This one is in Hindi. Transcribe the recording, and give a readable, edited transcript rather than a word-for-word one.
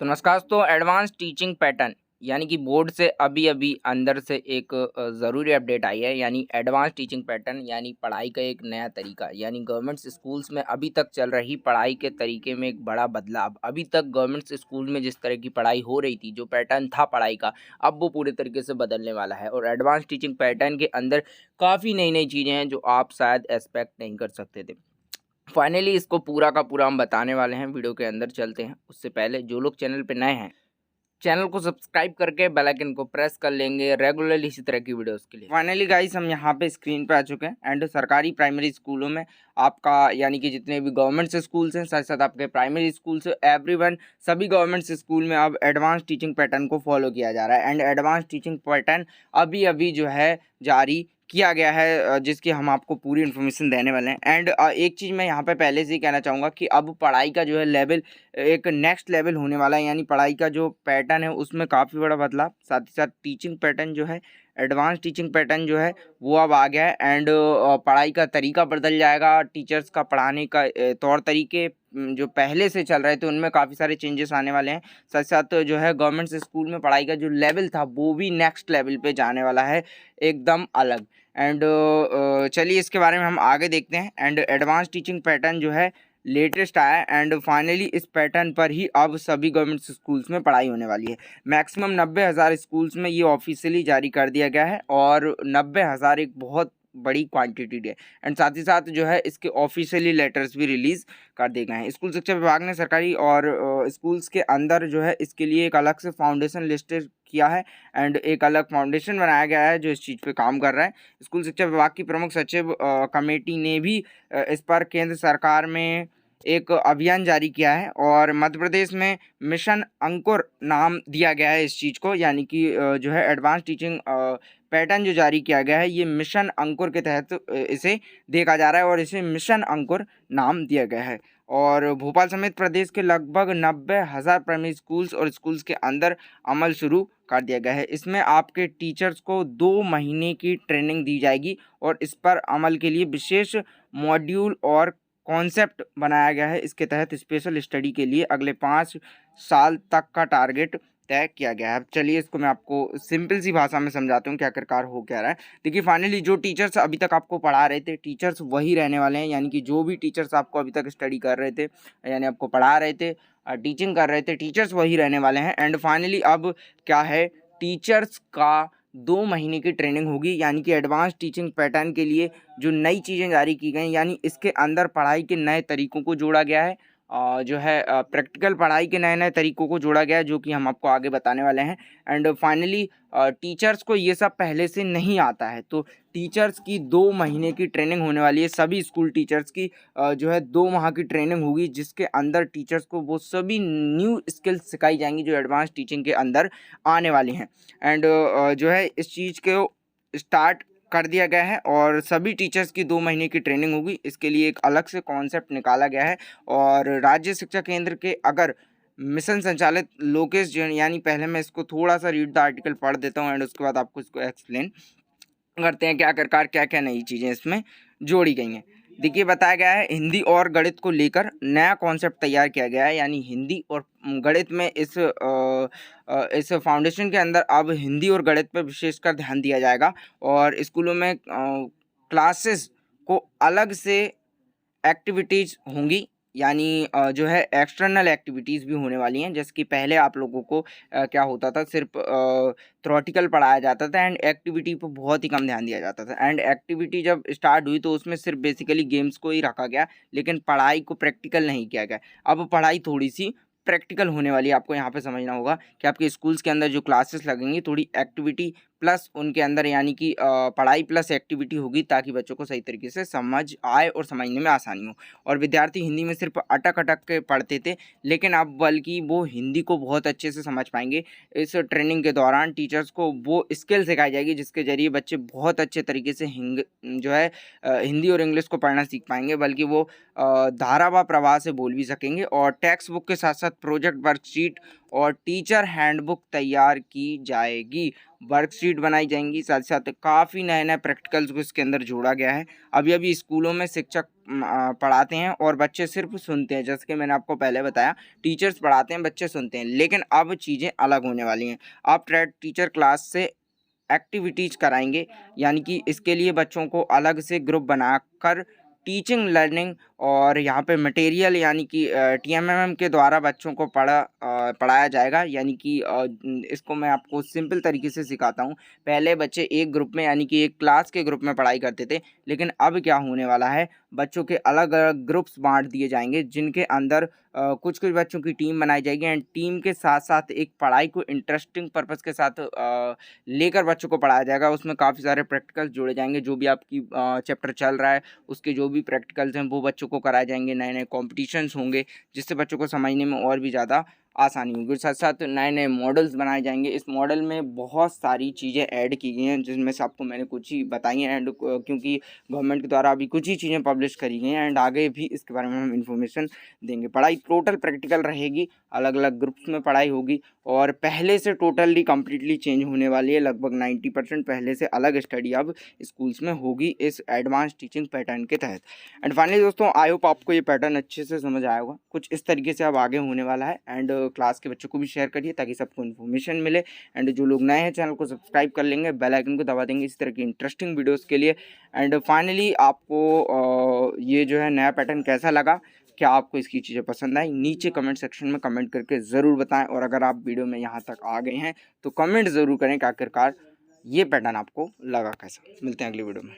तो नमस्कार दोस्तों, एडवांस टीचिंग पैटर्न यानी कि बोर्ड से अभी-अभी अंदर से एक ज़रूरी अपडेट आई है। यानी एडवांस टीचिंग पैटर्न यानी पढ़ाई का एक नया तरीका, यानी गवर्नमेंट स्कूल्स में अभी तक चल रही पढ़ाई के तरीके में एक बड़ा बदलाव। अभी तक गवर्नमेंट स्कूल में जिस तरह की पढ़ाई हो रही थी, जो पैटर्न था पढ़ाई का, अब वो पूरे तरीके से बदलने वाला है। और एडवांस टीचिंग पैटर्न के अंदर काफ़ी नई-नई चीज़ें हैं जो आप शायद एक्सपेक्ट नहीं कर सकते थे। फाइनली इसको पूरा का पूरा हम बताने वाले हैं। वीडियो के अंदर चलते हैं। उससे पहले जो लोग चैनल पे नए हैं, चैनल को सब्सक्राइब करके बेल आइकन को प्रेस कर लेंगे रेगुलरली इसी तरह की वीडियोस के लिए। फाइनली गाइस, हम यहाँ पे स्क्रीन पे आ चुके हैं एंड सरकारी प्राइमरी स्कूलों में आपका यानी कि जितने भी गवर्नमेंट से स्कूल्स हैं, साथ साथ आपके प्राइमरी स्कूल से एवरीवन सभी गवर्नमेंट स्कूल में अब एडवांस टीचिंग पैटर्न को फॉलो किया जा रहा है। एंड एडवांस टीचिंग पैटर्न अभी अभी जो है जारी किया गया है, जिसकी हम आपको पूरी इन्फॉर्मेशन देने वाले हैं। एंड एक चीज़ मैं यहाँ पे पहले से ही कहना चाहूँगा कि अब पढ़ाई का जो है लेवल एक नेक्स्ट लेवल होने वाला है। यानी पढ़ाई का जो पैटर्न है उसमें काफ़ी बड़ा बदलाव, साथ ही साथ टीचिंग पैटर्न जो है, एडवांस टीचिंग पैटर्न जो है वो अब आ गया है। एंड पढ़ाई का तरीका बदल जाएगा। टीचर्स का पढ़ाने का तौर तरीके जो पहले से चल रहे थे उनमें काफ़ी सारे चेंजेस आने वाले हैं। साथ साथ जो है गवर्नमेंट स्कूल में पढ़ाई का जो लेवल था वो भी नेक्स्ट लेवल पे जाने वाला है, एकदम अलग। एंड चलिए इसके बारे में हम आगे देखते हैं। एंड एडवांस टीचिंग पैटर्न जो है लेटेस्ट आया है एंड फाइनली इस पैटर्न पर ही अब सभी गवर्नमेंट स्कूल्स में पढ़ाई होने वाली है। मैक्सिमम 90,000 स्कूल्स में ये ऑफिशियली जारी कर दिया गया है और 90,000 एक बहुत बड़ी क्वांटिटी है। एंड साथ ही साथ जो है इसके ऑफिशियली लेटर्स भी रिलीज़ कर दिए गए हैं। स्कूल शिक्षा विभाग ने सरकारी और स्कूल्स के अंदर जो है इसके लिए एक अलग से फाउंडेशन लिस्टेड किया है एंड एक अलग फाउंडेशन बनाया गया है जो इस चीज़ पे काम कर रहा है। स्कूल शिक्षा विभाग की प्रमुख सचिव कमेटी ने भी इस पर केंद्र सरकार में एक अभियान जारी किया है और मध्य प्रदेश में मिशन अंकुर नाम दिया गया है इस चीज़ को। यानी कि जो है एडवांस टीचिंग पैटर्न जो जारी किया गया है ये मिशन अंकुर के तहत इसे देखा जा रहा है और इसे मिशन अंकुर नाम दिया गया है। और भोपाल समेत प्रदेश के लगभग 90,000 प्राइमरी स्कूल्स और स्कूल्स के अंदर अमल शुरू कर दिया गया है। इसमें आपके टीचर्स को 2 महीने की ट्रेनिंग दी जाएगी और इस पर अमल के लिए विशेष मॉड्यूल और कॉन्सेप्ट बनाया गया है। इसके तहत स्पेशल स्टडी के लिए अगले 5 साल तक का टारगेट तय किया गया है। अब चलिए इसको मैं आपको सिंपल सी भाषा में समझाता हूँ कि आखिरकार हो क्या रहा है। देखिए फाइनली जो टीचर्स अभी तक आपको पढ़ा रहे थे, टीचर्स वही रहने वाले हैं। यानी कि जो भी टीचर्स आपको अभी तक स्टडी कर रहे थे, यानी आपको पढ़ा रहे थे, टीचिंग कर रहे थे, टीचर्स वही रहने वाले हैं। एंड फाइनली अब क्या है, टीचर्स का 2 महीने की ट्रेनिंग होगी। यानी कि एडवांस टीचिंग पैटर्न के लिए जो नई चीज़ें जारी की गई, यानी इसके अंदर पढ़ाई के नए तरीकों को जोड़ा गया है। जो है प्रैक्टिकल पढ़ाई के नए-नए तरीकों को जोड़ा गया है जो कि हम आपको आगे बताने वाले हैं। एंड फाइनली टीचर्स को ये सब पहले से नहीं आता है, तो टीचर्स की 2 महीने की ट्रेनिंग होने वाली है। सभी स्कूल टीचर्स की जो है 2 माह की ट्रेनिंग होगी जिसके अंदर टीचर्स को वो सभी न्यू स्किल्स सिखाई जाएँगी जो एडवांस टीचिंग के अंदर आने वाली हैं। एंड जो है इस चीज़ को स्टार्ट कर दिया गया है और सभी टीचर्स की 2 महीने की ट्रेनिंग होगी। इसके लिए एक अलग से कॉन्सेप्ट निकाला गया है और राज्य शिक्षा केंद्र के अगर मिशन संचालित लोकेश जैन, यानी पहले मैं इसको थोड़ा-सा रीड द आर्टिकल पढ़ देता हूँ एंड उसके बाद आपको इसको एक्सप्लेन करते हैं कि आखिरकार क्या-क्या नई चीज़ें इसमें जोड़ी गई हैं। देखिए बताया गया है हिंदी और गणित को लेकर नया कॉन्सेप्ट तैयार किया गया है। यानी हिंदी और गणित में इस फाउंडेशन के अंदर अब हिंदी और गणित पे विशेषकर ध्यान दिया जाएगा और स्कूलों में क्लासेस को अलग से एक्टिविटीज़ होंगी। यानी जो है एक्सटर्नल एक्टिविटीज़ भी होने वाली हैं। जैसे कि पहले आप लोगों को क्या होता था, सिर्फ थ्योरेटिकल पढ़ाया जाता था एंड एक्टिविटी पे बहुत ही कम ध्यान दिया जाता था। एंड एक्टिविटी जब स्टार्ट हुई तो उसमें सिर्फ बेसिकली गेम्स को ही रखा गया, लेकिन पढ़ाई को प्रैक्टिकल नहीं किया गया। अब पढ़ाई थोड़ी सी प्रैक्टिकल होने वाली है। आपको यहाँ पे समझना होगा कि आपके स्कूल्स के अंदर जो क्लासेस लगेंगी थोड़ी एक्टिविटी प्लस उनके अंदर यानी कि पढ़ाई प्लस एक्टिविटी होगी ताकि बच्चों को सही तरीके से समझ आए और समझने में आसानी हो। और विद्यार्थी हिंदी में सिर्फ अटक-अटक के पढ़ते थे, लेकिन अब बल्कि वो हिंदी को बहुत अच्छे से समझ पाएँगे। इस ट्रेनिंग के दौरान टीचर्स को वो स्किल सिखाई जाएगी जिसके ज़रिए बच्चे बहुत अच्छे तरीके से जो है हिंदी और इंग्लिश को पढ़ना सीख पाएँगे, बल्कि वो धारा व प्रवाह से बोल भी सकेंगे। और टेक्स्ट बुक के साथ-साथ प्रोजेक्ट वर्कशीट और टीचर हैंडबुक तैयार की जाएगी, वर्कशीट बनाई जाएंगी, साथ ही साथ काफ़ी नए-नए प्रैक्टिकल्स को इसके अंदर जोड़ा गया है। अभी-अभी स्कूलों में शिक्षक पढ़ाते हैं और बच्चे सिर्फ सुनते हैं, जैसे कि मैंने आपको पहले बताया टीचर्स पढ़ाते हैं, बच्चे सुनते हैं, लेकिन अब चीज़ें अलग होने वाली हैं। अब टीचर क्लास से एक्टिविटीज़ कराएँगे, यानी कि इसके लिए बच्चों को अलग से ग्रुप बनाकर टीचिंग लर्निंग और यहाँ पे मटेरियल यानी कि टीएमएमएम के द्वारा बच्चों को पढ़ाया जाएगा। यानी कि इसको मैं आपको सिंपल तरीके से सिखाता हूँ। पहले बच्चे एक ग्रुप में यानी कि एक क्लास के ग्रुप में पढ़ाई करते थे, लेकिन अब क्या होने वाला है, बच्चों के अलग-अलग ग्रुप्स बाँट दिए जाएँगे, जिनके अंदर कुछ-कुछ बच्चों की टीम बनाई जाएगी एंड टीम के साथ-साथ एक पढ़ाई को इंटरेस्टिंग पर्पज़ के साथ लेकर बच्चों को पढ़ाया जाएगा। उसमें काफ़ी सारे प्रैक्टिकल्स जोड़े जाएँगे, जो भी आपकी चैप्टर चल रहा है, उसके जो भी प्रैक्टिकल्स हैं, वो बच्चों को कराए जाएँगे। नए-नए कॉम्पिटिशन्स होंगे, जिससे बच्चों को समझने में और भी ज़्यादा आसानी होगी। साथ-साथ नए-नए मॉडल्स बनाए जाएँगे। इस मॉडल में बहुत सारी चीज़ें ऐड की गई हैं, जिनमें से आपको मैंने कुछ ही बताई हैं एंड क्योंकि गवर्नमेंट के द्वारा अभी कुछ ही चीज़ें पब्लिश करी गई हैं एंड आगे भी इसके बारे में हम इन्फॉर्मेशन देंगे। पढ़ाई टोटल प्रैक्टिकल रहेगी, अलग-अलग ग्रुप्स में पढ़ाई होगी और पहले से टोटली कंप्लीटली चेंज होने वाली है। लगभग 90% पहले से अलग स्टडी अब स्कूल्स में होगी इस एडवांस टीचिंग पैटर्न के तहत। एंड फाइनली दोस्तों, आई होप आपको ये पैटर्न अच्छे से समझ आया होगा। कुछ इस तरीके से अब आगे होने वाला है एंड क्लास के बच्चों को भी शेयर करिए ताकि सबको इन्फॉर्मेशन मिले एंड जो लोग नए हैं चैनल को सब्सक्राइब कर लेंगे, बेल आइकन को दबा देंगे इस तरह की इंटरेस्टिंग वीडियोज़ के लिए। एंड फाइनली आपको ये जो है नया पैटर्न कैसा लगा, क्या आपको इसकी चीज़ें पसंद आई, नीचे कमेंट सेक्शन में कमेंट करके ज़रूर बताएं। और अगर आप वीडियो में यहाँ तक आ गए हैं तो कमेंट ज़रूर करें कि आखिरकार ये पैटर्न आपको लगा कैसा। मिलते हैं अगली वीडियो में।